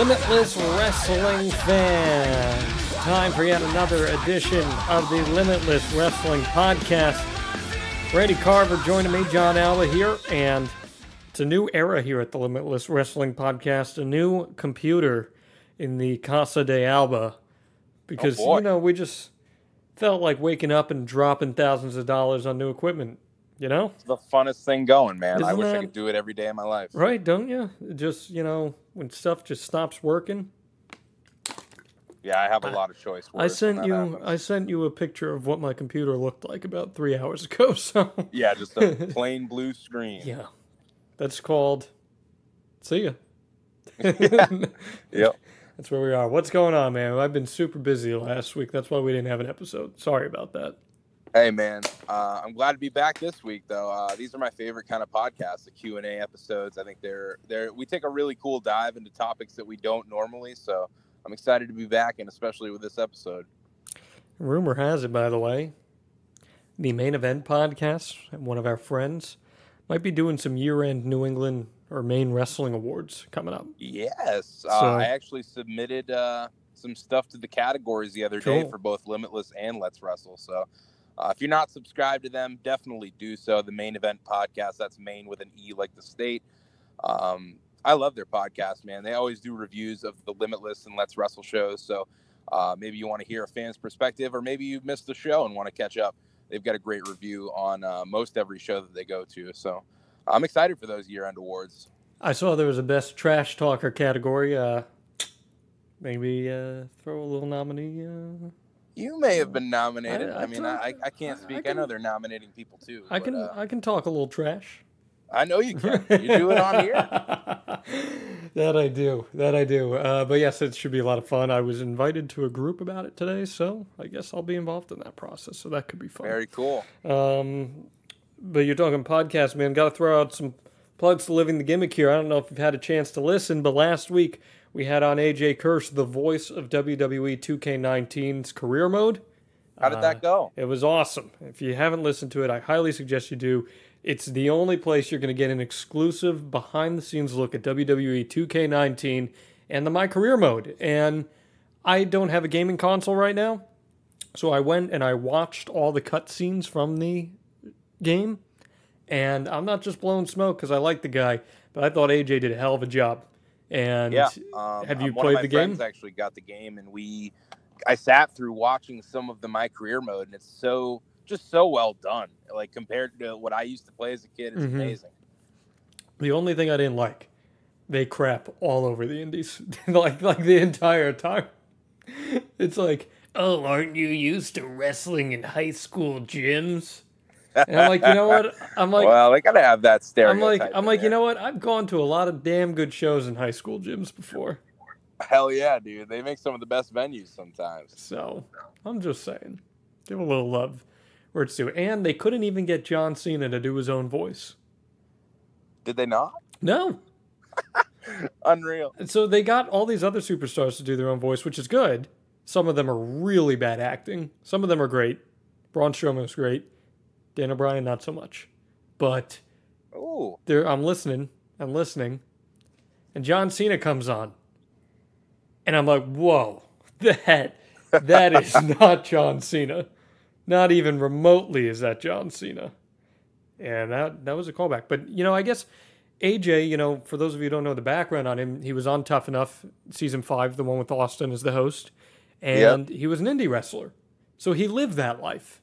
Limitless Wrestling fans, time for yet another edition of the Limitless Wrestling Podcast. Randy Carver joining me, John Alba here, and it's a new era here at the Limitless Wrestling Podcast, a new computer in the Casa de Alba, because, we just felt like waking up and dropping thousands of dollars on new equipment, you know? It's the funnest thing going, man. Isn't I wish that... I could do it every day of my life. Right, don't you? Just, when stuff just stops working. Yeah, I have a lot of choice words. I sent you a picture of what my computer looked like about 3 hours ago, so... Yeah, just a plain blue screen. Yeah. That's called... See ya. Yep. That's where we are. What's going on, man? I've been super busy last week. That's why we didn't have an episode. Sorry about that. Hey, man. I'm glad to be back this week, though. These are my favorite kind of podcasts, the Q&A episodes. I think we take a really cool dive into topics that we don't normally, so I'm excited to be back, and especially with this episode. Rumor has it, by the way, the Main Event podcast, one of our friends, might be doing some year-end New England or Maine Wrestling Awards coming up. Yes. I actually submitted some stuff to the categories the other day for both Limitless and Let's Wrestle. So if you're not subscribed to them, definitely do so. The Main Event podcast, that's Maine with an E like the state. I love their podcast, man. They always do reviews of the Limitless and Let's Wrestle shows. So maybe you want to hear a fan's perspective, or maybe you missed the show and want to catch up. They've got a great review on most every show that they go to. So I'm excited for those year-end awards. I saw there was a Best Trash Talker category. Maybe throw a little nominee. You may have been nominated. I can't speak. I know they're nominating people too. I can talk a little trash. I know you can. You do it on here. That I do. But yes, it should be a lot of fun. I was invited to a group about it today, so I guess I'll be involved in that process. So that could be fun. Very cool. But you're talking podcast, man. Got to throw out some plugs to Living the Gimmick here. I don't know if you've had a chance to listen, but last week we had on AJ Kirsch, the voice of WWE 2K19's career mode. How did that go? It was awesome. If you haven't listened to it, I highly suggest you do. It's the only place you're going to get an exclusive behind-the-scenes look at WWE 2K19 and the My Career mode. And I don't have a gaming console right now, so I went and I watched all the cutscenes from the game, and I'm not just blowing smoke because I like the guy, but I thought AJ did a hell of a job. And have you played the game? One of my friends actually got the game, and I sat through watching some of the My Career mode, and it's so well done. Like compared to what I used to play as a kid, it's amazing. The only thing I didn't like, they crap all over the indies, like the entire time. It's like, oh, aren't you used to wrestling in high school gyms? And I'm like, you know what? Well, they gotta have that stereotype. I'm like, you know what? I've gone to a lot of damn good shows in high school gyms before. Hell yeah, dude! They make some of the best venues sometimes. So I'm just saying, give a little love where it's due. And they couldn't even get John Cena to do his own voice. Did they not? No. Unreal. And so they got all these other superstars to do their own voice, which is good. Some of them are really bad acting. Some of them are great. Braun Strowman was great. Dan O'Brien, not so much. But I'm listening. And John Cena comes on. And I'm like, whoa, that is not John Cena. Not even remotely is that John Cena. And that was a callback. But, I guess AJ, for those of you who don't know the background on him, he was on Tough Enough, season 5, the one with Austin as the host. And he was an indie wrestler. So he lived that life.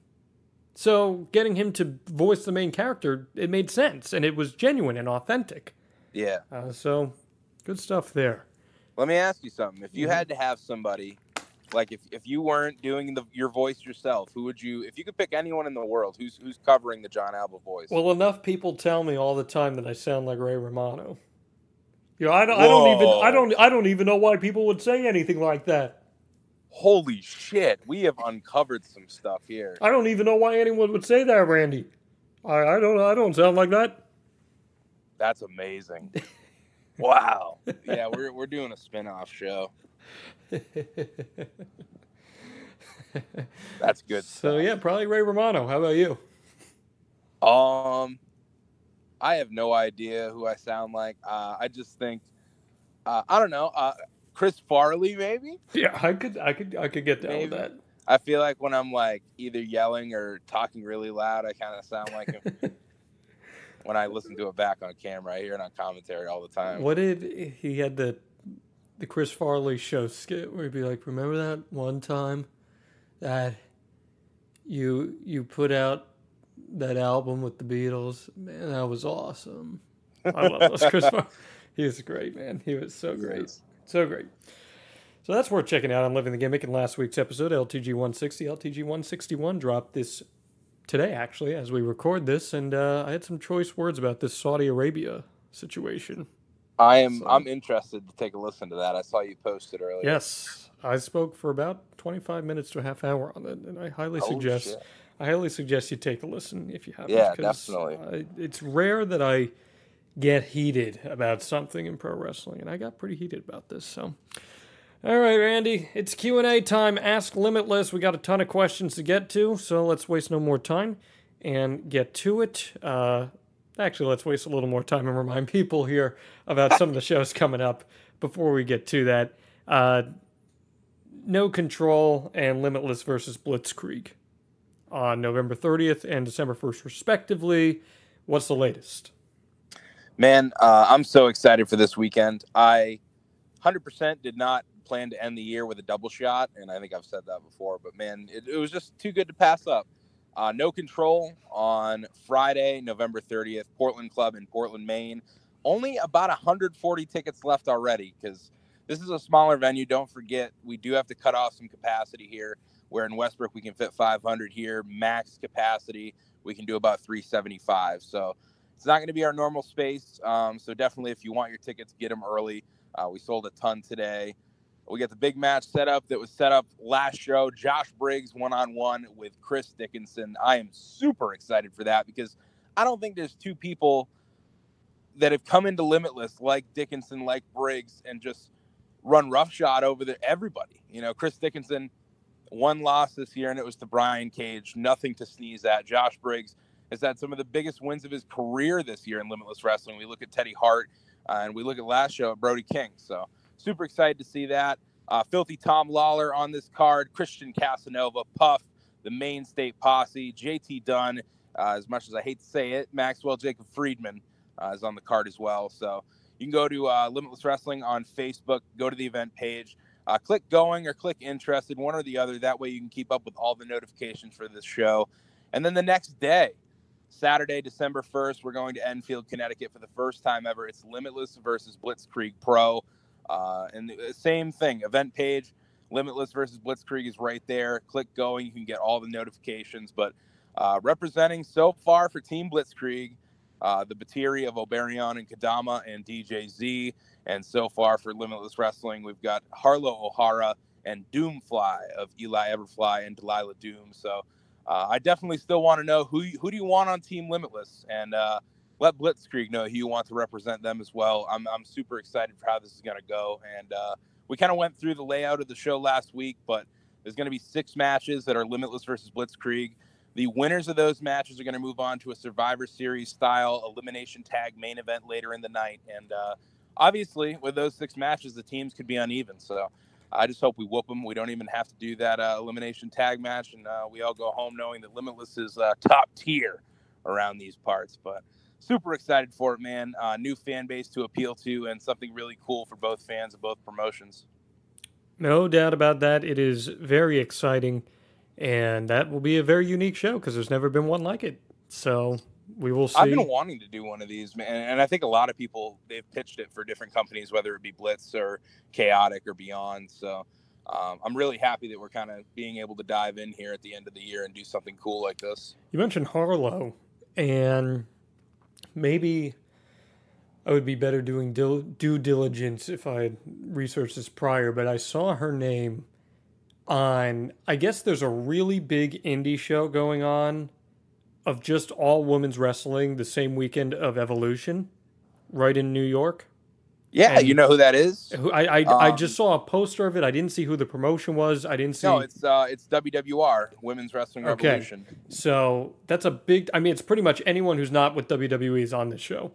So getting him to voice the main character, it made sense. And it was genuine and authentic. Yeah. So good stuff there. Let me ask you something. If you had to have somebody, like if you weren't doing your voice yourself, who would you, if you could pick anyone in the world, who's covering the John Alba voice? Well, enough people tell me all the time that I sound like Ray Romano. I don't even know why people would say anything like that. Holy shit, we have uncovered some stuff here. I don't even know why anyone would say that, Randy. I don't sound like that. That's amazing. Wow. Yeah, we're doing a spin-off show. That's good stuff. So yeah, probably Ray Romano. How about you? I have no idea who I sound like. I just think I don't know. Chris Farley, maybe. Yeah, I could get down with that. I feel like when I'm like either yelling or talking really loud, I kind of sound like him. When I listen to it back on camera, I hear it on commentary all the time. What did he had the Chris Farley show skit where he'd be like, "Remember that one time that you put out that album with the Beatles? Man, that was awesome." I love those Chris Farley. He was great, man. He was so great. So great. So that's worth checking out on Living the Gimmick. In last week's episode, LTG 160, LTG 161 dropped this today, actually, as we record this, and I had some choice words about this Saudi Arabia situation. I'm interested to take a listen to that. I saw you post it earlier. Yes, I spoke for about 25 minutes to a half hour on it, and I highly suggest you take a listen if you haven't. Yeah, definitely. It's rare that I get heated about something in pro wrestling, and I got pretty heated about this. So, all right, Randy, it's Q&A time. Ask Limitless. We got a ton of questions to get to, so let's waste no more time and get to it. Actually, let's waste a little more time and remind people here about some of the shows coming up before we get to that. No Control and Limitless versus Blitzkrieg on November 30th and December 1st, respectively. What's the latest? Man, I'm so excited for this weekend. I 100% did not plan to end the year with a double shot, and I think I've said that before, but man, it was just too good to pass up. No Control on Friday, November 30th, Portland Club in Portland, Maine. Only about 140 tickets left already because this is a smaller venue. Don't forget, we do have to cut off some capacity here, where in Westbrook we can fit 500 here. Max capacity, we can do about 375. So it's not going to be our normal space. So definitely if you want your tickets, get them early. We sold a ton today. We got the big match set up that was set up last show. Josh Briggs one-on-one with Chris Dickinson. I am super excited for that because I don't think there's two people that have come into Limitless like Dickinson, like Briggs, and just run roughshod over everybody. You know, Chris Dickinson, one loss this year, and it was to Brian Cage. Nothing to sneeze at. Josh Briggs has had some of the biggest wins of his career this year in Limitless Wrestling. We look at Teddy Hart, and we look at last show at Brody King. So super excited to see that. Filthy Tom Lawler on this card, Christian Casanova, Puff, the Main State Posse, JT Dunn, as much as I hate to say it, Maxwell Jacob Friedman is on the card as well. So you can go to Limitless Wrestling on Facebook, go to the event page, click going or click interested, one or the other. That way you can keep up with all the notifications for this show. And then the next day, Saturday, December 1st, we're going to Enfield, Connecticut for the first time ever. It's Limitless versus Blitzkrieg Pro. And the same thing, event page, Limitless versus Blitzkrieg is right there. Click going, you can get all the notifications. But representing so far for Team Blitzkrieg, the Batiri of Oberion and Kadama and DJZ. And so far for Limitless Wrestling, we've got Harlow O'Hara and Doomfly of Eli Everfly and Delilah Doom. So I definitely still want to know who do you want on Team Limitless, and let Blitzkrieg know who you want to represent them as well. I'm super excited for how this is going to go, and we kind of went through the layout of the show last week, but there's going to be 6 matches that are Limitless versus Blitzkrieg. The winners of those matches are going to move on to a Survivor Series style elimination tag main event later in the night, and obviously with those 6 matches, the teams could be uneven. So I just hope we whoop them. We don't even have to do that elimination tag match, and we all go home knowing that Limitless is top tier around these parts. But super excited for it, man. New fan base to appeal to, and something really cool for both fans of both promotions. No doubt about that. It is very exciting, and that will be a very unique show because there's never been one like it. So we will see. I've been wanting to do one of these, man, and I think a lot of people, they've pitched it for different companies, whether it be Blitz or Chaotic or Beyond. So I'm really happy that we're kind of being able to dive in here at the end of the year and do something cool like this. You mentioned Harlow, and maybe I would be better doing due diligence if I had researched this prior, but I saw her name on, I guess there's a really big indie show going on of just all women's wrestling the same weekend of Evolution, right in New York. Yeah, and you know who that is? I just saw a poster of it. I didn't see who the promotion was. I didn't see. No, it's WWR, Women's Wrestling Revolution. So that's a big. I mean, it's pretty much anyone who's not with WWE is on this show.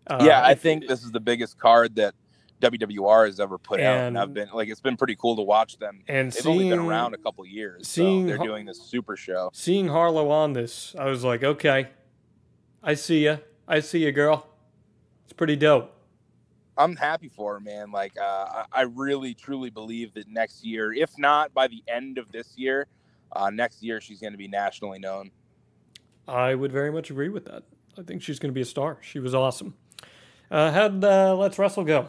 I think this is the biggest card that WWR has ever put out. And I've been like, it's been pretty cool to watch them. And they've only been around a couple years. So they're doing this super show. Seeing Harlow on this, I was like, okay, I see ya. I see you, girl. It's pretty dope. I'm happy for her, man. Like, I really, truly believe that next year, if not by the end of this year, next year she's going to be nationally known. I would very much agree with that. I think she's going to be a star. She was awesome. How'd Let's Wrestle go?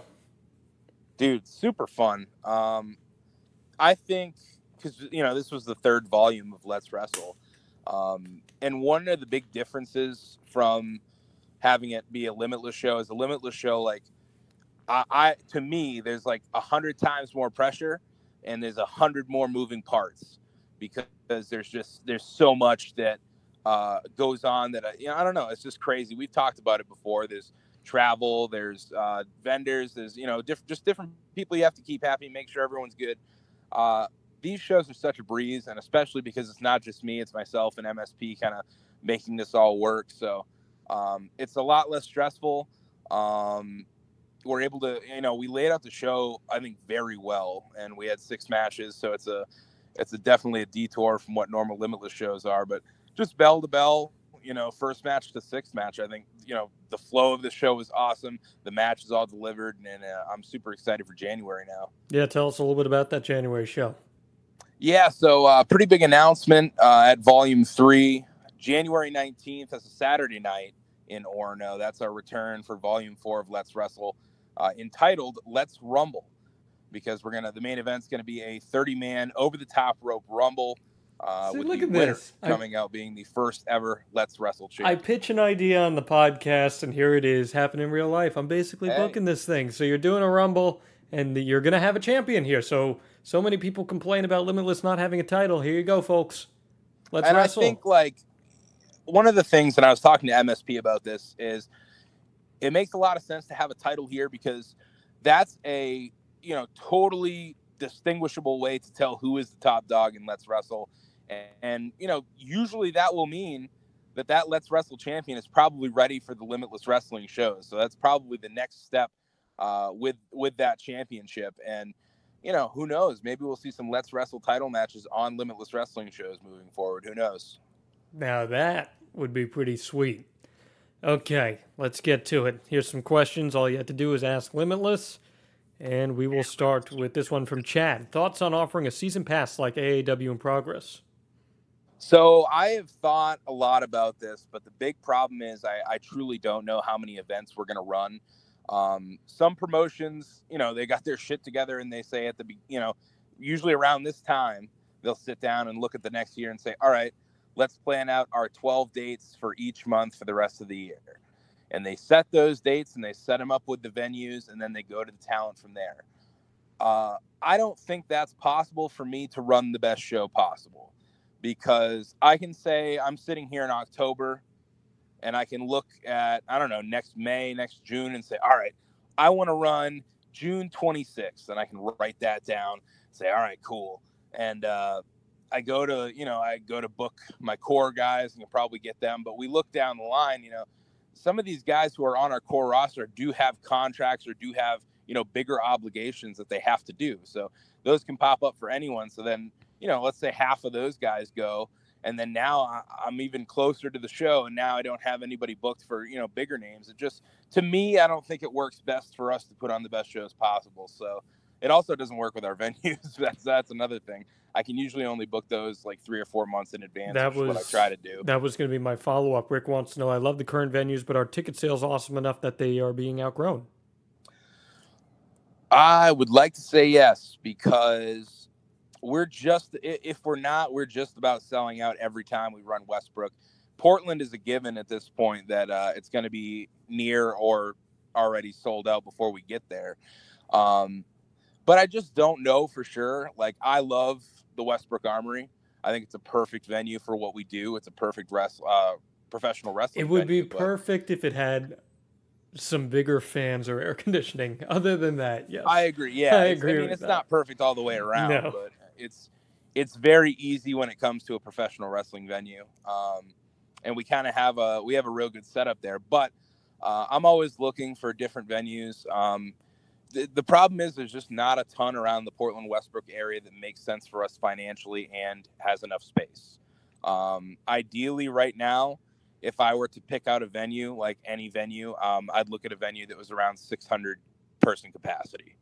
Dude, super fun. I think because, this was the third volume of Let's Wrestle. And one of the big differences from having it be a Limitless show is a Limitless show, like, to me, there's like 100 times more pressure and there's 100 more moving parts because there's so much that goes on that, I don't know. It's just crazy. We've talked about it before. There's travel, there's vendors, there's, different people you have to keep happy, make sure everyone's good. These shows are such a breeze, and especially because it's not just me, it's myself and MSP kind of making this all work. So it's a lot less stressful. We're able to, we laid out the show, I think, very well, and we had 6 matches. So it's definitely a detour from what normal Limitless shows are, but just bell to bell, first match to 6th match. I think, the flow of the show was awesome. The match is all delivered, and I'm super excited for January now. Yeah. Tell us a little bit about that January show. Yeah. So pretty big announcement at Volume 3, January 19th as a Saturday night in Orono. That's our return for Volume 4 of Let's Wrestle. Entitled Let's Rumble, because the main event's going to be a 30-man over-the-top rope rumble with the winner coming out being the first ever Let's Wrestle champ. I pitch an idea on the podcast, and here it is, happening in real life. I'm basically booking this thing. So you're doing a rumble, and you're going to have a champion here. So many people complain about Limitless not having a title. Here you go, folks. Let's wrestle. I think, like, one of the things, and I was talking to MSP about this, is it makes a lot of sense to have a title here because that's a, totally distinguishable way to tell who is the top dog in Let's Wrestle. And usually that will mean that Let's Wrestle champion is probably ready for the Limitless Wrestling shows. So that's probably the next step with that championship. And, who knows? Maybe we'll see some Let's Wrestle title matches on Limitless Wrestling shows moving forward. Who knows? Now that would be pretty sweet. Okay, let's get to it. Here's some questions. All you have to do is ask Limitless, and we will start with this one from Chad. Thoughts on offering a season pass like AAW in Progress? So I have thought a lot about this, but the big problem is I truly don't know how many events we're going to run. Some promotions, they got their shit together and they say usually around this time, they'll sit down and look at the next year and say, all right, let's plan out our 12 dates for each month for the rest of the year. And they set those dates and they set them up with the venues, and then they go to the talent from there. I don't think that's possible for me to run the best show possible, because I can say I'm sitting here in October and I can look at, next May, next June, and say, all right, I want to run June 26th. And I can write that down, say, all right, cool. And, I go to book my core guys and you'll probably get them. But we look down the line, some of these guys who are on our core roster do have contracts or do have, bigger obligations that they have to do. So those can pop up for anyone. So then, let's say half of those guys go. And then now I'm even closer to the show. And now I don't have anybody booked for, bigger names. It just, to me, I don't think it works best for us to put on the best shows possible. So it also doesn't work with our venues. That's another thing. I can usually only book those like 3 or 4 months in advance, which is what I try to do. That was going to be my follow-up. Rick wants to know, I love the current venues, but are ticket sales awesome enough that they are being outgrown? I would like to say yes, because if we're not, we're just about selling out every time we run Westbrook. Portland is a given at this point that it's going to be near or already sold out before we get there. But I just don't know for sure. Like, I love the Westbrook Armory. I think it's a perfect venue for what we do. It's a perfect professional wrestling venue. It would be but perfect if it had some bigger fans or air conditioning. Other than that, yes. I agree. Yeah, I agree. It's not perfect all the way around, but it's very easy when it comes to a professional wrestling venue. And we kind of have a real good setup there. But I'm always looking for different venues. the problem is there's just not a ton around the Portland Westbrook area that makes sense for us financially and has enough space. Ideally, right now, if I were to pick out a venue, like any venue, I'd look at a venue that was around 600 person capacity,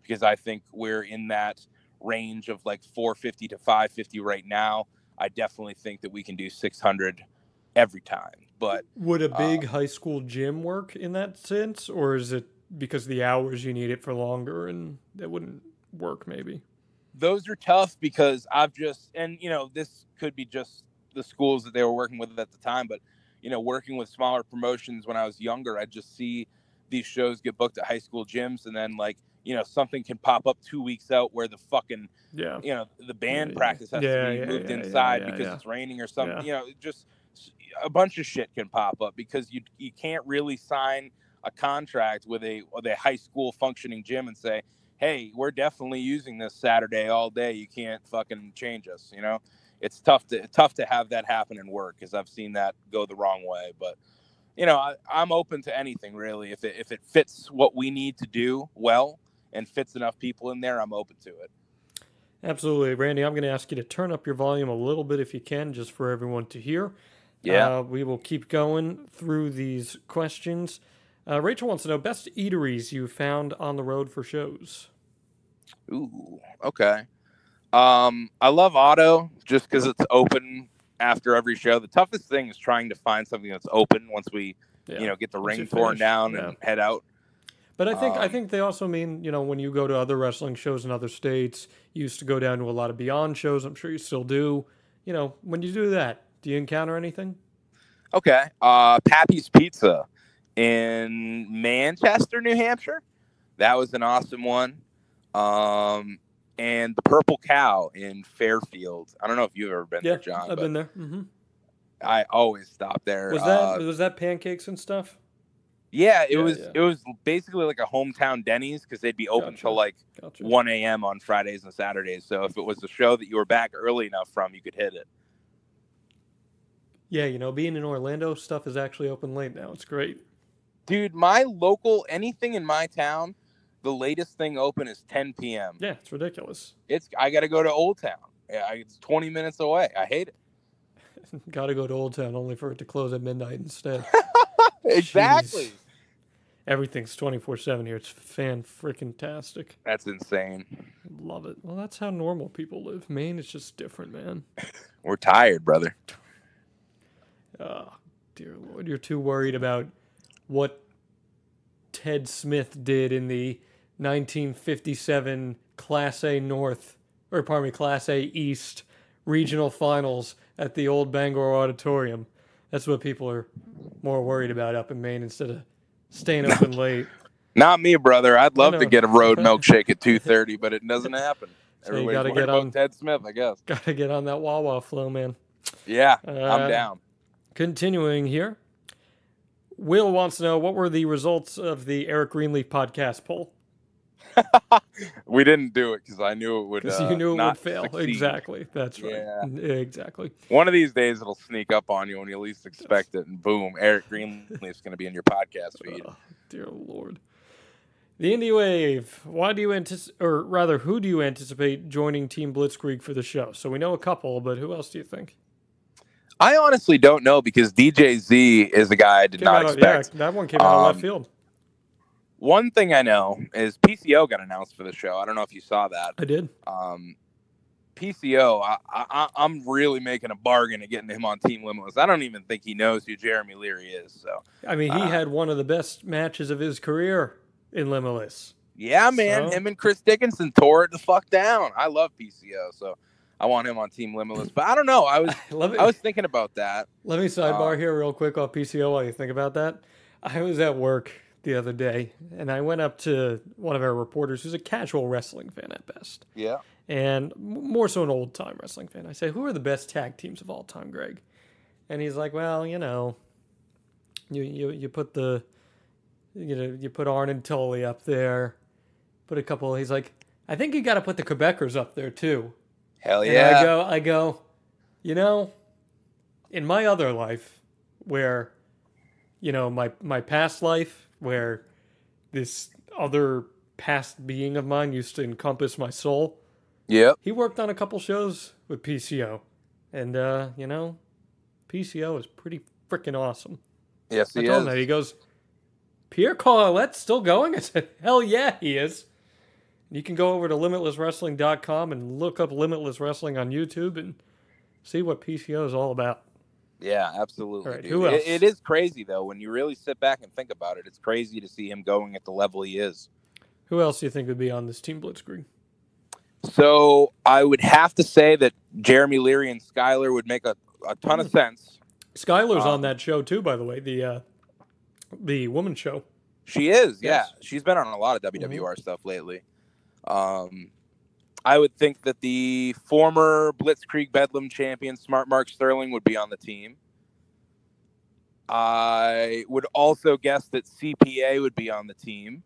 because I think we're in that range of like 450 to 550 right now. I definitely think that we can do 600 every time. But would a big high school gym work in that sense, or is it because the hours you need it for longer and that wouldn't work maybe? Those are tough because and this could be just the schools that they were working with at the time, but working with smaller promotions when I was younger, I just see these shows get booked at high school gyms, and then something can pop up 2 weeks out where the fucking the band practice has to be moved inside because it's raining or something. Just a bunch of shit can pop up because you can't really sign a contract with a high school functioning gym and say, hey, we're definitely using this Saturday all day. You can't fucking change us. It's tough to have that happen and work, because I've seen that go the wrong way. But I'm open to anything really. If it fits what we need to do well and fits enough people in there, I'm open to it. Absolutely, Randy. I'm going to ask you to turn up your volume a little bit if you can, just for everyone to hear. Yeah. We will keep going through these questions. Rachel wants to know best eateries you found on the road for shows. Ooh, okay. I love Otto just because it's open after every show. The toughest thing is trying to find something that's open once we, get the ring torn down and head out. But I think they also mean, when you go to other wrestling shows in other states, you used to go down to a lot of Beyond shows. I'm sure you still do. When you do that, do you encounter anything? Okay. Pappy's Pizza in Manchester, New Hampshire. That was an awesome one. And the Purple Cow in Fairfield. I don't know if you've ever been there, John. I've been there. Mm-hmm. I always stop there. Was that pancakes and stuff? Yeah, it was basically like a hometown Denny's, because they'd be open till 1 a.m. on Fridays and Saturdays. So if it was a show that you were back early enough from, you could hit it. Yeah, being in Orlando, stuff is actually open late now. It's great. Dude, anything in my town, the latest thing open is 10 p.m. Yeah, it's ridiculous. I got to go to Old Town. Yeah, it's 20 minutes away. I hate it. Got to go to Old Town only for it to close at midnight instead. Exactly. Jeez. Everything's 24/7 here. It's fan-freaking-tastic. That's insane. Love it. Well, that's how normal people live. Maine is just different, man. We're tired, brother. Oh, dear Lord. You're too worried about what Ted Smith did in the 1957 Class A East regional finals at the old Bangor Auditorium. That's what people are more worried about up in Maine instead of staying open late. Not me, brother. I'd love to get a road milkshake at 2:30, but it doesn't happen. So everybody's worried about Ted Smith, I guess. Got to get on that Wawa flow, man. Yeah, I'm down. Continuing here. Will wants to know, what were the results of the Eric Greenleaf podcast poll? We didn't do it because I knew it would. Because you knew it would fail. Succeed. Exactly. That's right. Yeah. Exactly. One of these days it'll sneak up on you when you least expect it, and boom, Eric Greenleaf's going to be in your podcast feed. Oh, dear Lord. The Indie Wave. Who do you anticipate joining Team Blitzkrieg for the show? So we know a couple, but who else do you think? I honestly don't know, because DJ Z is a guy I did not expect. Yeah, that one came out of left field. One thing I know is PCO got announced for the show. I don't know if you saw that. I did. PCO, I'm really making a bargain of getting him on Team Limitless. I don't even think he knows who Jeremy Leary is. So I mean, he had one of the best matches of his career in Limitless. Yeah, man. So? Him and Chris Dickinson tore it the fuck down. I love PCO, so I want him on Team Limitless. But I don't know. I was thinking about that. Let me sidebar here real quick off PCO while you think about that. I was at work the other day, and I went up to one of our reporters who's a casual wrestling fan at best. Yeah. And more so an old-time wrestling fan. I say, who are the best tag teams of all time, Greg? And he's like, well, you put you put Arn and Tully up there. Put a couple. He's like, I think you got to put the Quebecers up there too. Hell yeah. And I go, in my other life, where, my past life, where this other past being of mine used to encompass my soul. Yep. He worked on a couple shows with PCO. And, PCO is pretty freaking awesome. Yes, he is. I told him that. He goes, Pierre Collette's still going? I said, hell yeah, he is. You can go over to limitlesswrestling.com and look up Limitless Wrestling on YouTube and see what PCO is all about. Yeah, absolutely. Right, who else? It is crazy, though, when you really sit back and think about it. It's crazy to see him going at the level he is. Who else do you think would be on this Team Blitzkrieg? So I would have to say that Jeremy Leary and Skylar would make a ton of sense. Skylar's on that show, too, by the way, the woman's show. She is, yeah. She's been on a lot of WWR stuff lately. I would think that the former Blitzkrieg Bedlam champion, Smart Mark Sterling, would be on the team. I would also guess that CPA would be on the team.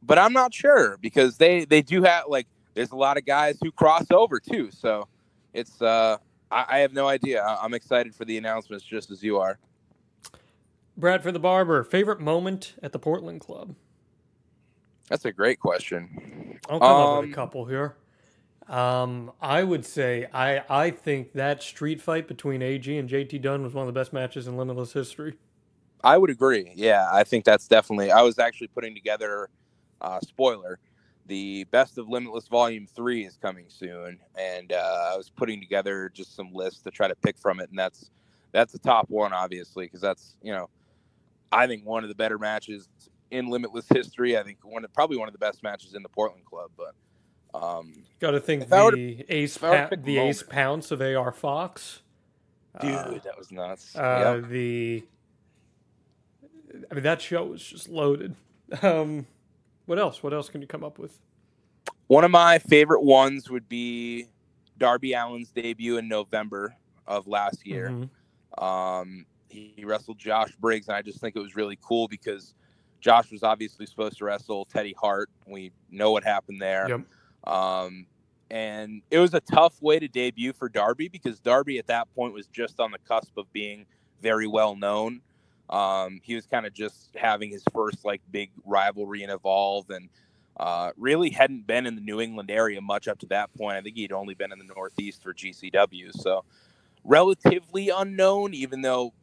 But I'm not sure because they do have, like, there's a lot of guys who cross over, too. So it's, I have no idea. I'm excited for the announcements just as you are. Bradford the Barber, favorite moment at the Portland Club? That's a great question. I'll come up with a couple here. I would say I think that street fight between AG and JT Dunn was one of the best matches in Limitless history. I would agree. Yeah, I think that's definitely. I was actually putting together, spoiler, the Best of Limitless Volume 3 is coming soon, and I was putting together just some lists to try to pick from it, and that's the top one, obviously, because that's, I think one of the better matches in Limitless history. I think probably one of the best matches in the Portland Club. But got to think the Ace Pounce of AR Fox, dude, that was nuts. Yep. That show was just loaded. What else? What else can you come up with? One of my favorite ones would be Darby Allin's debut in November of last year. Mm-hmm. He wrestled Josh Briggs, and I just think it was really cool because Josh was obviously supposed to wrestle Teddy Hart. We know what happened there. Yep. And it was a tough way to debut for Darby because Darby at that point was just on the cusp of being very well known. He was kind of just having his first big rivalry in Evolve, and really hadn't been in the New England area much up to that point. I think he'd only been in the Northeast for GCW. So relatively unknown, even though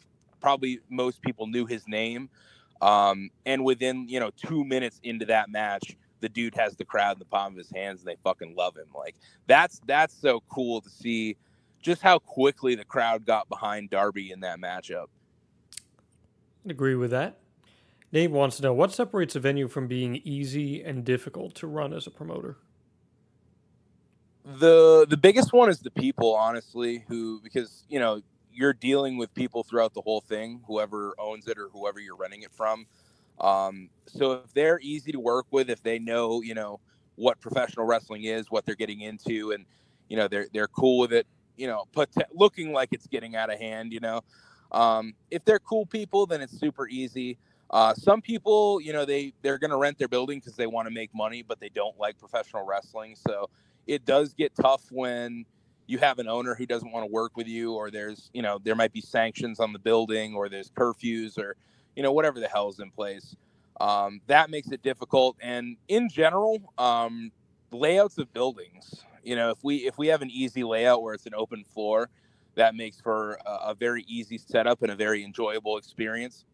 probably most people knew his name. And within, 2 minutes into that match, the dude has the crowd in the palm of his hands and they fucking love him. That's so cool to see just how quickly the crowd got behind Darby in that matchup. I'd agree with that. Nate wants to know, what separates a venue from being easy and difficult to run as a promoter? The biggest one is the people, honestly, because, you're dealing with people throughout the whole thing, whoever owns it or whoever you're renting it from. So if they're easy to work with, if they know, what professional wrestling is, what they're getting into, and, they're cool with it, looking like it's getting out of hand, if they're cool people, then it's super easy. Some people, they're going to rent their building because they want to make money, but they don't like professional wrestling. So it does get tough when you have an owner who doesn't want to work with you, or there's, there might be sanctions on the building, or there's curfews, or, whatever the hell is in place. That makes it difficult. And in general, layouts of buildings, if we have an easy layout where it's an open floor, that makes for a very easy setup and a very enjoyable experience.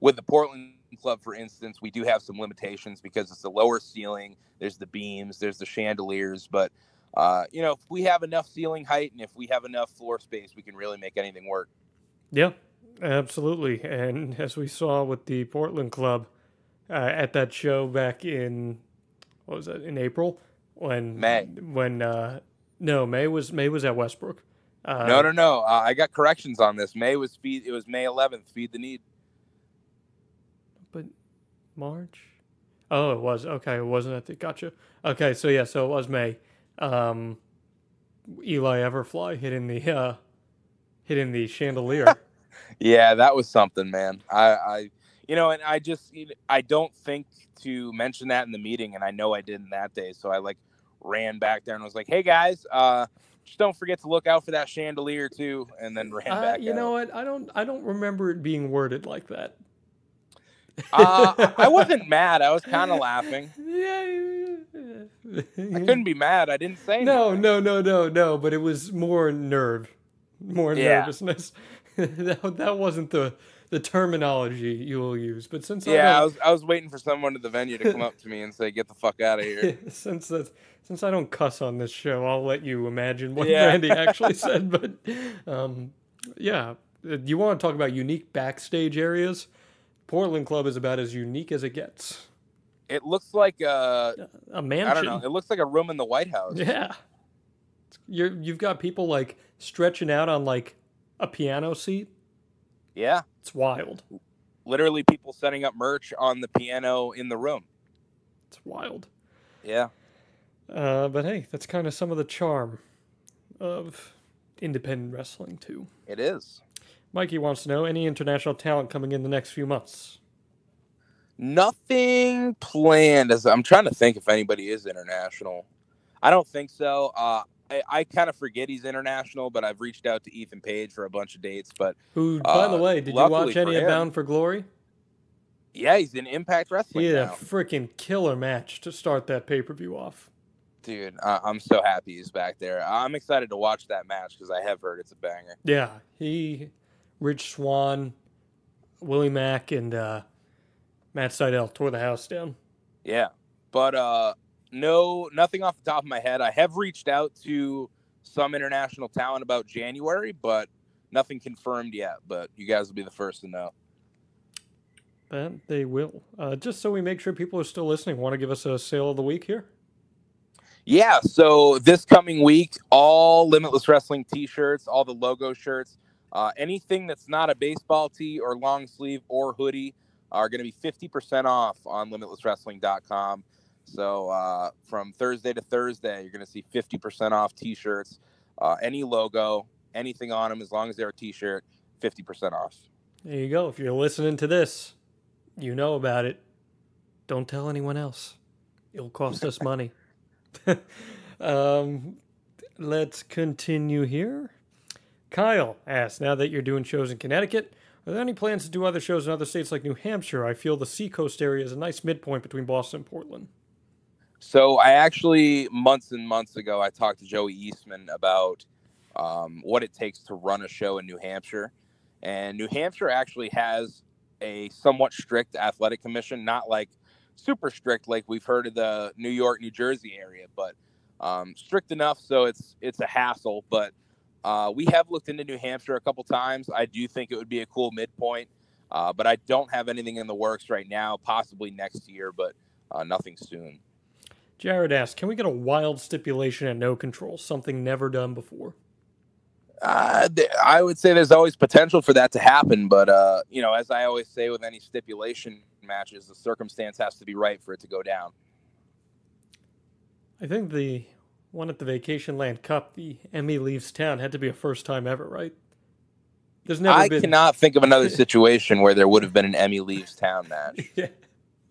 With the Portland Club, for instance, we do have some limitations because it's a lower ceiling. There's the beams, there's the chandeliers, but if we have enough ceiling height and if we have enough floor space, we can really make anything work. Yeah, absolutely. And as we saw with the Portland Club at that show back in, what was that, in April? May was at Westbrook. No. I got corrections on this. It was May 11th. Feed the Need. But March? Oh, it was. Okay, it wasn't at the. Gotcha. Okay, so it was May. Eli Everfly hitting the chandelier. Yeah, that was something, man. I don't think to mention that in the meeting, and I know I didn't that day, so I ran back there and was like, "Hey guys, just don't forget to look out for that chandelier too," and then ran back. You know what? I don't remember it being worded like that. I wasn't mad. I was kind of laughing. Yeah. I couldn't be mad. I didn't say anything. No. But it was more nervousness. that wasn't the terminology you will use. But since I was waiting for someone at the venue to come up to me and say, "Get the fuck out of here." Since I don't cuss on this show, I'll let you imagine what Randy actually said. But yeah, you want to talk about unique backstage areas? Portland Club is about as unique as it gets. It looks like a mansion. I don't know. It looks like a room in the White House. Yeah. You've got people like stretching out on like a piano seat. Yeah. It's wild. Literally people setting up merch on the piano in the room. It's wild. Yeah. But hey, that's kind of some of the charm of independent wrestling too. It is. Mikey wants to know, any international talent coming in the next few months? Nothing planned. I'm trying to think if anybody is international. I don't think so. I kind of forget he's international, but I've reached out to Ethan Page for a bunch of dates. But who, by the way, did you watch any of Bound for Glory? Yeah, he's in Impact Wrestling. He had a freaking killer match to start that pay-per-view off. Dude, I'm so happy he's back there. I'm excited to watch that match because I have heard it's a banger. Yeah, Rich Swann, Willie Mack, and Matt Sydal tore the house down. Yeah, but nothing off the top of my head. I have reached out to some international talent about January, but nothing confirmed yet. But you guys will be the first to know. And they will. Just so we make sure people are still listening, want to give us a sale of the week here? Yeah, so this coming week, all Limitless Wrestling t-shirts, all the logo shirts, anything that's not a baseball tee or long sleeve or hoodie are going to be 50% off on limitlesswrestling.com. So from Thursday to Thursday, you're going to see 50% off t-shirts, any logo, anything on them, as long as they're a t-shirt, 50% off. There you go. If you're listening to this, you know about it. Don't tell anyone else. It'll cost us money. Let's continue here. Kyle asks, now that you're doing shows in Connecticut, are there any plans to do other shows in other states like New Hampshire? I feel the Seacoast area is a nice midpoint between Boston and Portland. So I actually, months and months ago, I talked to Joey Eastman about what it takes to run a show in New Hampshire. And New Hampshire actually has a somewhat strict athletic commission, not like super strict like we've heard of the New York, New Jersey area, but strict enough so it's a hassle. But we have looked into New Hampshire a couple times. I do think it would be a cool midpoint, but I don't have anything in the works right now, possibly next year, but nothing soon. Jared asks, can we get a wild stipulation at No Control, something never done before? I would say there's always potential for that to happen, but as I always say with any stipulation matches, the circumstance has to be right for it to go down. I think the one at the Vacation Land Cup, the Emmy Leaves Town, had to be a first time ever, right? I cannot think of another situation where there would have been an Emmy Leaves Town match. Yeah.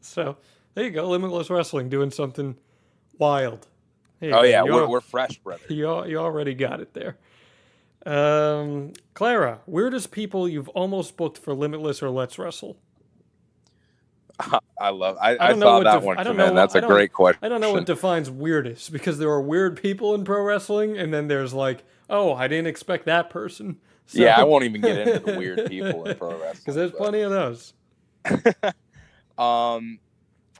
So there you go, Limitless Wrestling doing something wild. Yeah, we're fresh, brother. You already got it there. Clara, weirdest people you've almost booked for Limitless or Let's Wrestle? I saw that one come in. That's a great question. I don't know what defines weirdest, because there are weird people in pro wrestling, and then there's like, oh, I didn't expect that person. So, yeah, I won't even get into the weird people in pro wrestling. Because there's plenty of those.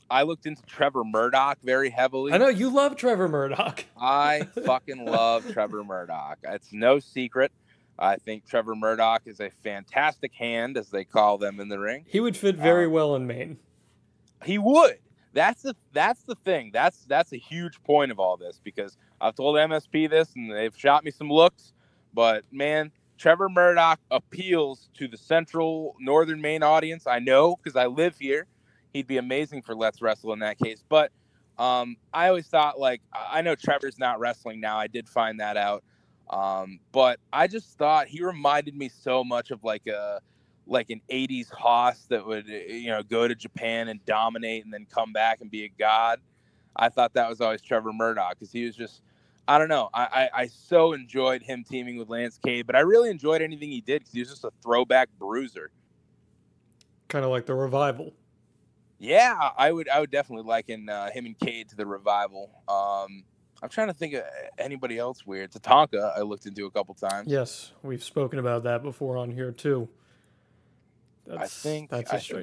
I looked into Trevor Murdoch very heavily. I know you love Trevor Murdoch. I fucking love Trevor Murdoch. It's no secret. I think Trevor Murdoch is a fantastic hand, as they call them in the ring. He would fit very well in Maine. He would. That's the thing. That's a huge point of all this, because I've told MSP this and they've shot me some looks, but man, Trevor Murdoch appeals to the central northern Maine audience. I know, because I live here. He'd be amazing for Let's Wrestle in that case. But I always thought, like, I know Trevor's not wrestling now. I did find that out. But I just thought he reminded me so much of like an 80s Hoss that would, go to Japan and dominate and then come back and be a god. I thought that was always Trevor Murdoch, because he was just, I don't know. I so enjoyed him teaming with Lance Cade, but I really enjoyed anything he did because he was just a throwback bruiser. Kind of like the Revival. Yeah, I would definitely liken him and Cade to the Revival. I'm trying to think of anybody else weird. Tatanka, I looked into a couple times. Yes, we've spoken about that before on here too. That's I'm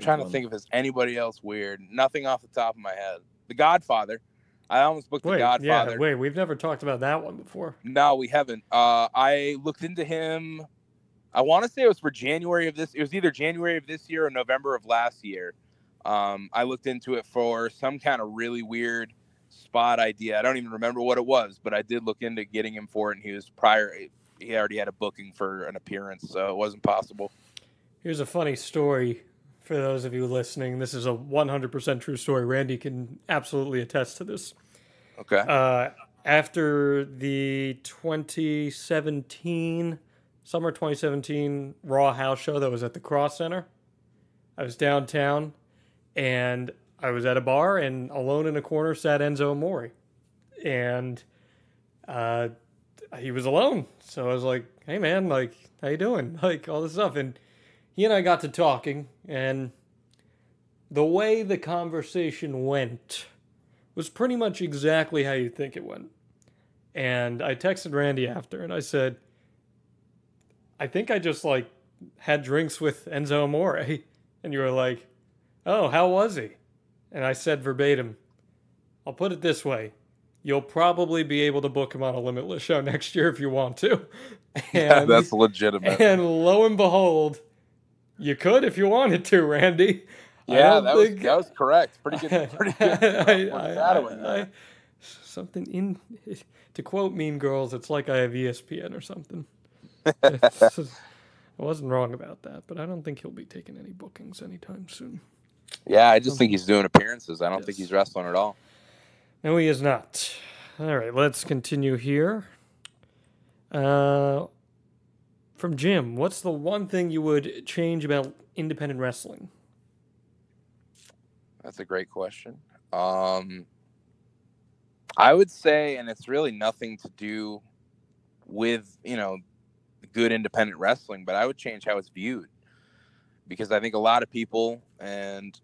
trying to think if there's anybody else weird. Nothing off the top of my head. The Godfather. I almost booked The Godfather. Yeah, wait, we've never talked about that one before. No, we haven't. I looked into him. I want to say it was for January of this. It was either January of this year or November of last year. I looked into it for some kind of really weird spot idea. I don't even remember what it was, but I did look into getting him for it, and he already had a booking for an appearance, so it wasn't possible. Here's a funny story for those of you listening. This is a 100% true story. Randy can absolutely attest to this. Okay. After the summer 2017 Raw house show that was at the Cross Center, I was downtown, and I was at a bar, and alone in a corner sat Enzo Amore. And he was alone. So I was like, hey, man, like, how you doing? Like, all this stuff. And he and I got to talking, and the way the conversation went was pretty much exactly how you think it went. And I texted Randy after, and I said, I think I just, like, had drinks with Enzo Amore. And you were like, oh, how was he? And I said verbatim, I'll put it this way. You'll probably be able to book him on a Limitless show next year if you want to. And, yeah, that's legitimate. And lo and behold, you could if you wanted to, Randy. Yeah, that was correct. Pretty good. Something in, to quote Mean Girls, it's like I have ESPN or something. I wasn't wrong about that, but I don't think he'll be taking any bookings anytime soon. Yeah, I just think he's doing appearances. I don't think he's wrestling at all. No, he is not. All right, let's continue here. From Jim, what's the one thing you would change about independent wrestling? That's a great question. I would say, and it's really nothing to do with, good independent wrestling, but I would change how it's viewed. Because I think a lot of people, and,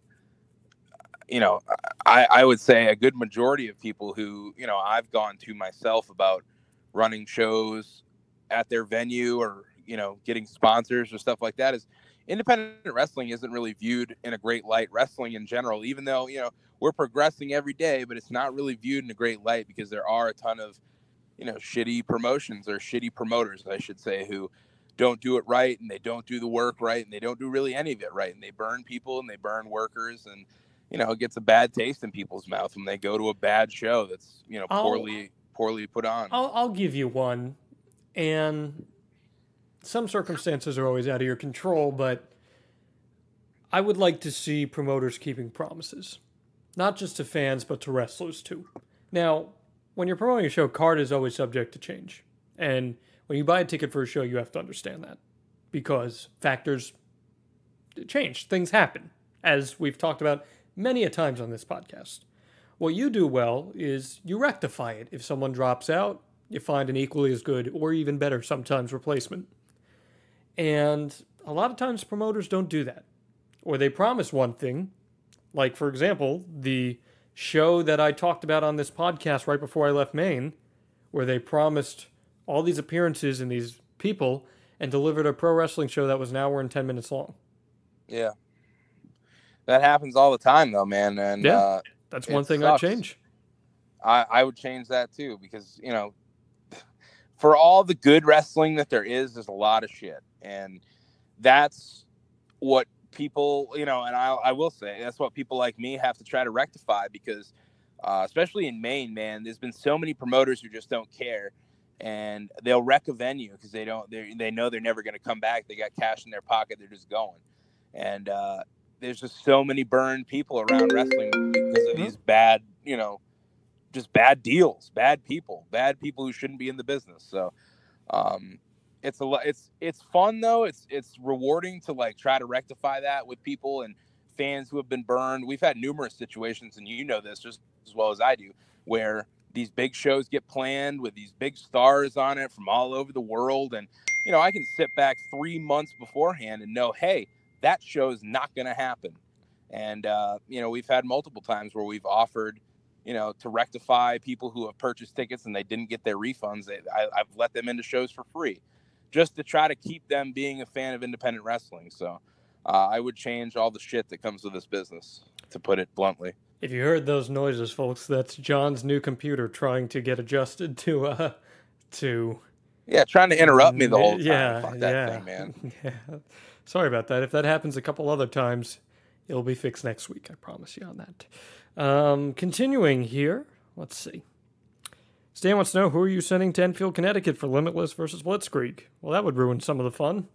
I would say a good majority of people who, I've gone to myself about running shows at their venue or, getting sponsors or stuff like that, is independent wrestling isn't really viewed in a great light. Wrestling in general, even though, we're progressing every day, but it's not really viewed in a great light because there are a ton of, shitty promotions or shitty promoters, I should say, who don't do it right, and they don't do the work right, and they don't do really any of it right, and they burn people and they burn workers, and it gets a bad taste in people's mouth when they go to a bad show that's poorly put on. I'll give you one, and some circumstances are always out of your control, but I would like to see promoters keeping promises, not just to fans but to wrestlers too. Now, when you're promoting a show, card is always subject to change, and when you buy a ticket for a show, you have to understand that because factors change. Things happen, as we've talked about many a times on this podcast. What you do well is you rectify it. If someone drops out, you find an equally as good or even better sometimes replacement. And a lot of times promoters don't do that. Or they promise one thing, like, for example, the show that I talked about on this podcast right before I left Maine, where they promised all these appearances and these people and delivered a pro wrestling show that was an hour and 10 minutes long. Yeah. That happens all the time, though, man. And yeah, that's one thing I'd change. I would change that, too, because, for all the good wrestling that there's a lot of shit. And that's what people, and I will say, that's what people like me have to try to rectify because, especially in Maine, man, there's been so many promoters who just don't care. And they'll wreck a venue because they know they're never going to come back. They got cash in their pocket. They're just going. And there's just so many burned people around wrestling because of these bad, just bad deals, bad people who shouldn't be in the business. So it's fun though. It's rewarding to like try to rectify that with people and fans who have been burned. We've had numerous situations, and this just as well as I do, where these big shows get planned with these big stars on it from all over the world. And, I can sit back 3 months beforehand and know, hey, that show is not going to happen. And, we've had multiple times where we've offered, to rectify people who have purchased tickets and they didn't get their refunds. I've let them into shows for free just to try to keep them being a fan of independent wrestling. So I would change all the shit that comes with this business, to put it bluntly. If you heard those noises, folks, that's John's new computer trying to get adjusted to. Yeah, trying to interrupt me the whole time. Yeah, Fuck that thing, man. Yeah. Sorry about that. If that happens a couple other times, it'll be fixed next week. I promise you on that. Continuing here, let's see. Stan wants to know, who are you sending to Enfield, Connecticut for Limitless versus Blitzkrieg? Well, that would ruin some of the fun.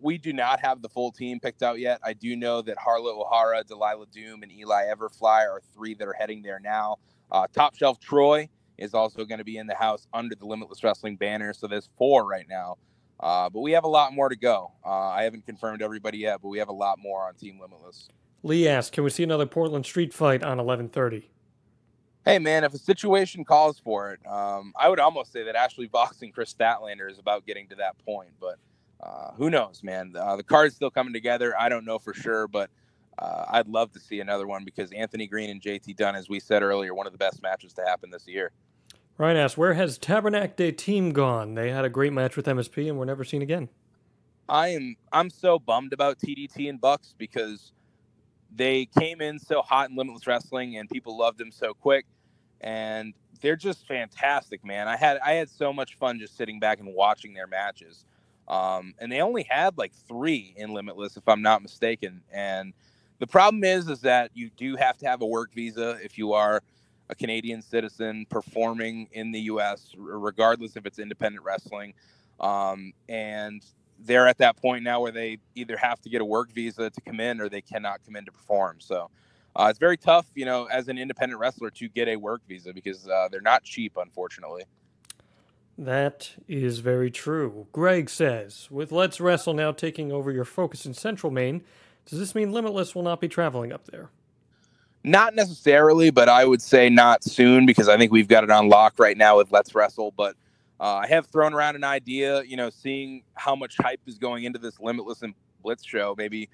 We do not have the full team picked out yet. I do know that Harlow O'Hara, Delilah Doom, and Eli Everfly are 3 that are heading there now. Top Shelf Troy is also going to be in the house under the Limitless Wrestling banner. So there's 4 right now. But we have a lot more to go. I haven't confirmed everybody yet, but we have a lot more on Team Limitless. Lee asked, can we see another Portland street fight on 11:30? Hey, man, if a situation calls for it, I would almost say that Ashley Vox and Chris Statlander is about getting to that point. But who knows, man? The card's still coming together. I don't know for sure, but I'd love to see another one because Anthony Green and JT Dunn, as we said earlier, one of the best matches to happen this year. Ryan asks, where has Tabernacle Day team gone? They had a great match with MSP and were never seen again. I'm so bummed about TDT and Bucks because they came in so hot in Limitless Wrestling and people loved them so quick, and they're just fantastic, man. I had so much fun just sitting back and watching their matches. And they only had like 3 in Limitless, if I'm not mistaken. And the problem is that you do have to have a work visa if you are a Canadian citizen performing in the U.S., regardless if it's independent wrestling. And they're at that point now where they either have to get a work visa to come in or they cannot come in to perform. So it's very tough, as an independent wrestler to get a work visa because they're not cheap, unfortunately. That is very true. Greg says, with Let's Wrestle now taking over your focus in Central Maine, does this mean Limitless will not be traveling up there? Not necessarily, but I would say not soon because I think we've got it on lock right now with Let's Wrestle. But I have thrown around an idea, seeing how much hype is going into this Limitless and Blitz show, maybe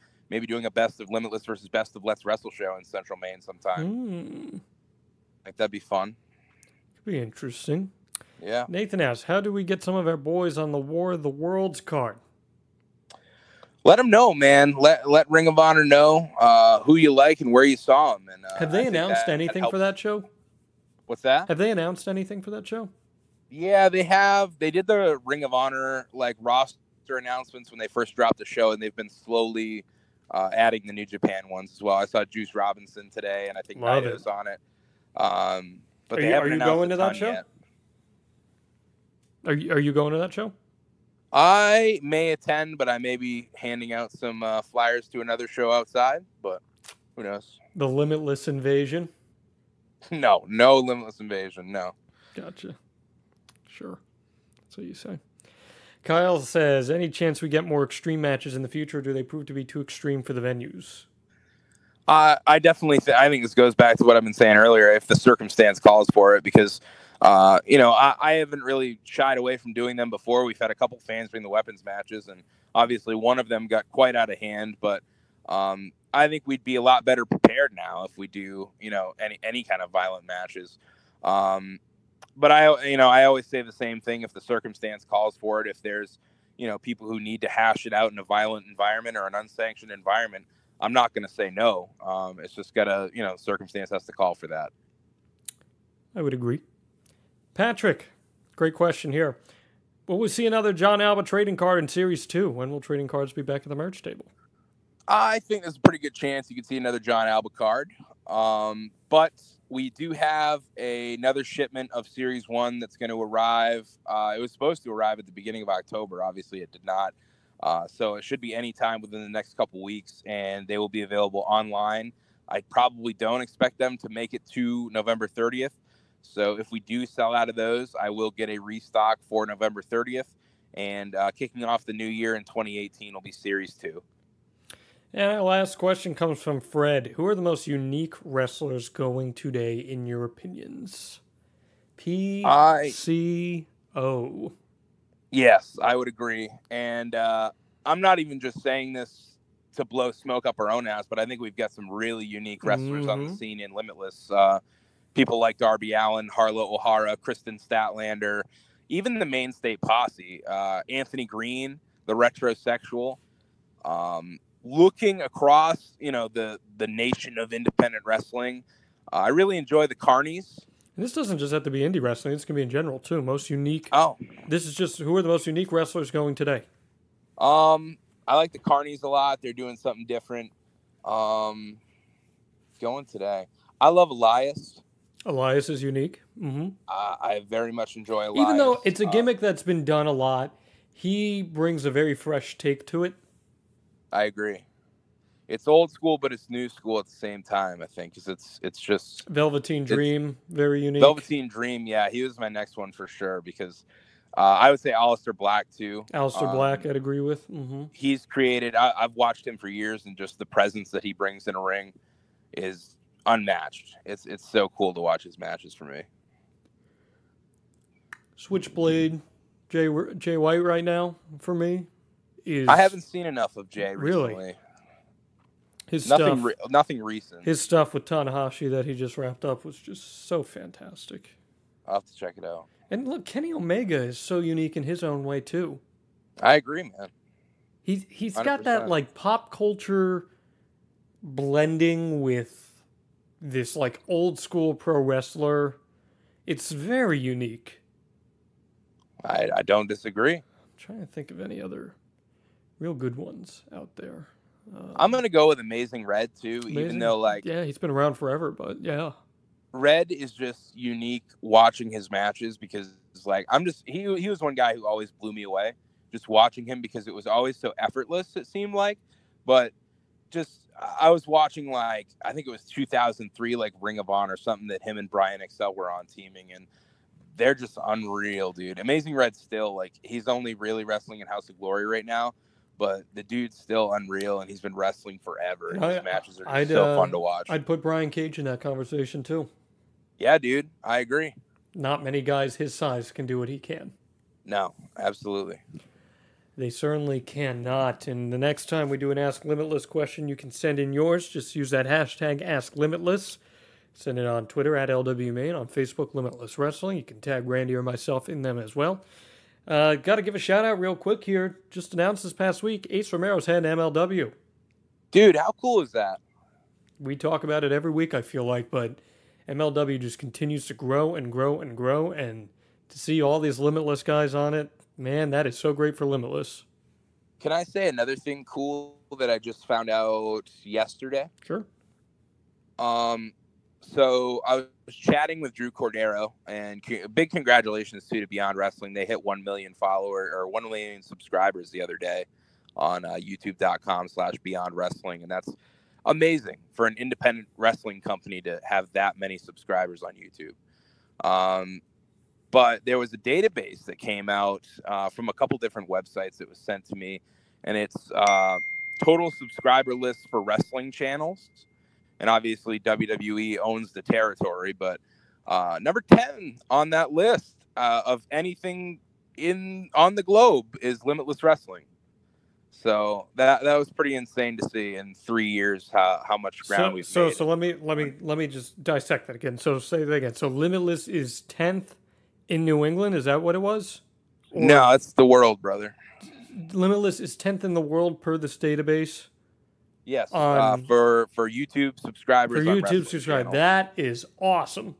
doing a best of Limitless versus best of Let's Wrestle show in Central Maine sometime. I think that'd be fun. Could be interesting. Yeah. Nathan asks, how do we get some of our boys on the War of the Worlds card? Let them know, man. Let Ring of Honor know who you like and where you saw them. And have they announced anything for that show? What's that? Have they announced anything for that show? Yeah, they have. They did the Ring of Honor roster announcements when they first dropped the show, and they've been slowly adding the New Japan ones as well. I saw Juice Robinson today, and I think Naito's on it. But are you going to that show? Yet. Are you going to that show? I may attend, but I may be handing out some flyers to another show outside, but who knows? The Limitless Invasion? No Limitless Invasion, no. Gotcha. Sure. That's what you say. Kyle says, any chance we get more extreme matches in the future, or do they prove to be too extreme for the venues? I definitely I think this goes back to what I've been saying earlier, if the circumstance calls for it, because I haven't really shied away from doing them before. We've had a couple fans bring the weapons matches, and obviously one of them got quite out of hand, but I think we'd be a lot better prepared now if we do, any kind of violent matches. But I always say the same thing. If the circumstance calls for it, if there's, people who need to hash it out in a violent environment or an unsanctioned environment, I'm not going to say no. It's just gotta, circumstance has to call for that. I would agree. Patrick, great question here. Will we see another John Alba trading card in Series 2? When will trading cards be back at the merch table? I think there's a pretty good chance you could see another John Alba card. But we do have another shipment of Series 1 that's going to arrive. It was supposed to arrive at the beginning of October. Obviously, it did not. So it should be any time within the next couple weeks, and they will be available online. I probably don't expect them to make it to November 30th. So if we do sell out of those, I will get a restock for November 30th. And kicking off the new year in 2018 will be Series 2. And our last question comes from Fred. Who are the most unique wrestlers going today, in your opinions? PCO. Yes, I would agree. And I'm not even just saying this to blow smoke up our own ass, but I think we've got some really unique wrestlers on the scene in Limitless. People like Darby Allin, Harlow O'Hara, Kristen Statlander, even the Main State Posse, Anthony Green, the Retrosexual. Looking across, the nation of independent wrestling, I really enjoy the Carnies. And this doesn't just have to be indie wrestling. This can be in general, too. Most unique. Oh. This is just, who are the most unique wrestlers going today? I like the Carnies a lot. They're doing something different. Going today. I love Elias. Elias is unique. I very much enjoy Elias. Even though it's a gimmick that's been done a lot, he brings a very fresh take to it. I agree. It's old school, but it's new school at the same time, I think, because it's just... Velveteen Dream, very unique. Velveteen Dream, yeah, he was my next one for sure, because I would say Aleister Black, too. Aleister Black, I'd agree with. He's created... I've watched him for years, and just the presence that he brings in a ring is unmatched. It's so cool to watch his matches for me. Switchblade, Jay White right now, for me. I haven't seen enough of Jay recently. Really? His nothing recent. His stuff with Tanahashi that he just wrapped up was just so fantastic. I'll have to check it out. And look, Kenny Omega is so unique in his own way too. I agree, man. He's 100%. Got that like pop culture blending with this like old school pro wrestler. It's very unique. I don't disagree. I'm trying to think of any other real good ones out there. I'm going to go with Amazing Red, too, even though, yeah, he's been around forever, but, yeah. Red is just unique watching his matches because, he was one guy who always blew me away, just watching him because it was always so effortless, it seemed like. But I was watching, I think it was 2003, Ring of Honor, something that him and Brian Excel were on teaming, and they're just unreal, dude. Amazing Red still, he's only really wrestling in House of Glory right now. But the dude's still unreal, and he's been wrestling forever. And his matches are just so fun to watch. I'd put Brian Cage in that conversation, too. Yeah, dude. I agree. Not many guys his size can do what he can. No, absolutely. They certainly cannot. And the next time we do an Ask Limitless question, you can send in yours. Just use that hashtag AskLimitless. Send it on Twitter at LWMain, on Facebook, Limitless Wrestling. You can tag Randy or myself in them as well. Got to give a shout out real quick here. Just announced this past week, Ace Romero's heading MLW. Dude, how cool is that? We talk about it every week, I feel like, but MLW just continues to grow and grow and grow, and to see all these Limitless guys on it, man, that is so great for Limitless. Can I say another thing cool that I just found out yesterday? Sure. So I was chatting with Drew Cordero, and big congratulations to Beyond Wrestling. They hit 1 million 1 million subscribers the other day on youtube.com/Beyond Wrestling. And that's amazing for an independent wrestling company to have that many subscribers on YouTube. But there was a database that came out from a couple different websites that was sent to me, and it's total subscriber lists for wrestling channels. And obviously WWE owns the territory, but number 10 on that list of anything on the globe is Limitless Wrestling. So that was pretty insane to see in 3 years how much ground we've made. So let me just dissect that again. So say that again. So Limitless is 10th in New England. Is that what it was? Or no, it's the world, brother. Limitless is 10th in the world per this database. Yes, for YouTube subscribers. For YouTube subscribers, that is awesome.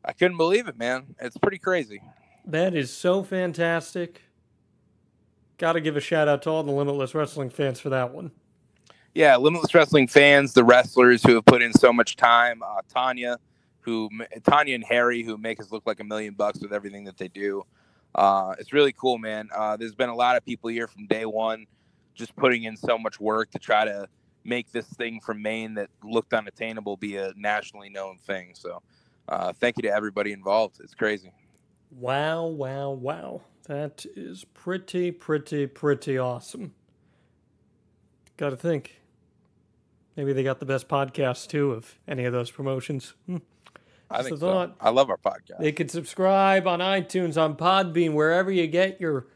I couldn't believe it, man. It's pretty crazy. That is so fantastic. Got to give a shout out to all the Limitless Wrestling fans for that one. Yeah, Limitless Wrestling fans, the wrestlers who have put in so much time. Tanya and Harry, who make us look like $1 million with everything that they do. It's really cool, man. There's been a lot of people here from day one, just putting in so much work to try to make this thing from Maine that looked unattainable be a nationally known thing. So thank you to everybody involved. It's crazy. Wow, wow, wow. That is pretty awesome. Got to think. Maybe they got the best podcast, too, of any of those promotions. I think so. I love our podcast. They could subscribe on iTunes, on Podbean, wherever you get your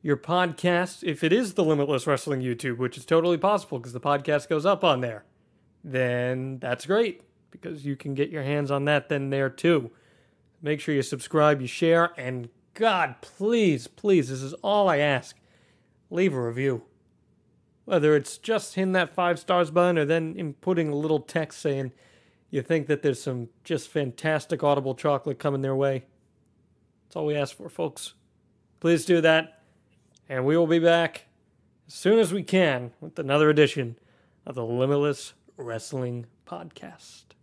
your podcast, if it is the Limitless Wrestling YouTube, which is totally possible because the podcast goes up on there, then that's great because you can get your hands on that then there too. Make sure you subscribe, you share, and God, please, please, this is all I ask. Leave a review. Whether it's just hitting that 5 stars button or then inputting a little text saying you think that there's some just fantastic Audible chocolate coming their way. That's all we ask for, folks. Please do that. And we will be back as soon as we can with another edition of the Limitless Wrestling Podcast.